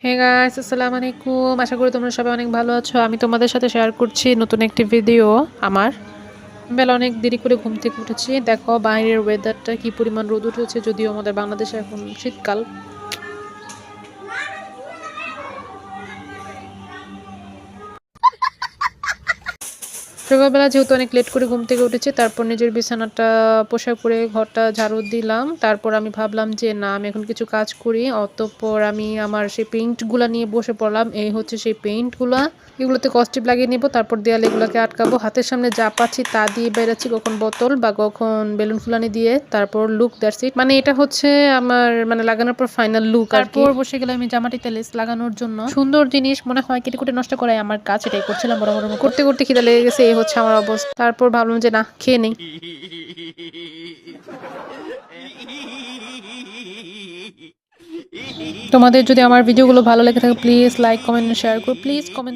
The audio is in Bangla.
হে গাইস আসসালামু আলাইকুম। আশা করি তোমরা সবাই অনেক ভালো আছো। আমি তোমাদের সাথে শেয়ার করছি নতুন একটি ভিডিও আমার। বেলা অনেক দেরি করে ঘুম থেকে উঠেছি। দেখো বাইরের ওয়েদারটা কি পরিমাণ রোদ উঠেছে, যদিও আমাদের বাংলাদেশে এখন শীতকাল। সকালবেলা যেহেতু অনেক লেট করে ঘুম থেকে উঠেছি, তারপর নিজের বিছানাটা পোশাক করে ঘরটা ঝাড়ু দিলাম। তারপর আমি ভাবলাম যে না, আমি এখন কিছু কাজ করি। অতঃপর আমি আমার সেই পেইন্টগুলা নিয়ে বসে পড়লাম। এই হচ্ছে সেই পেইন্টগুলা, এগুলোতে কস্টিপ লাগিয়ে নিব। তারপর দেয়ালে এগুলোকে আটকাবো। হাতের সামনে যা পাচ্ছি তা দিয়ে বেড়াচ্ছি, কখন বোতল বা কখন বেলুন ফুলানি দিয়ে। তারপর লুক দ্যাটস ইট, মানে এটা হচ্ছে আমার লাগানোর পর ফাইনাল লুক। তারপর বসে গেলাম আমি জামাটিতে লেস লাগানোর জন্য। সুন্দর জিনিস মনে হয় কেটে কুটে নষ্ট করাই আমার কাজ। এটাই করছিলাম বড় বড় করতে করতে খিদে লেগে গেছে। এই হচ্ছে আমার অবস্থা। তারপর ভাবলাম যে না, খেয়ে নেই। তোমাদের যদি আমার ভিডিওগুলো ভালো লেগে থাকে প্লিজ লাইক কমেন্ট শেয়ার করো, প্লিজ কমেন্ট।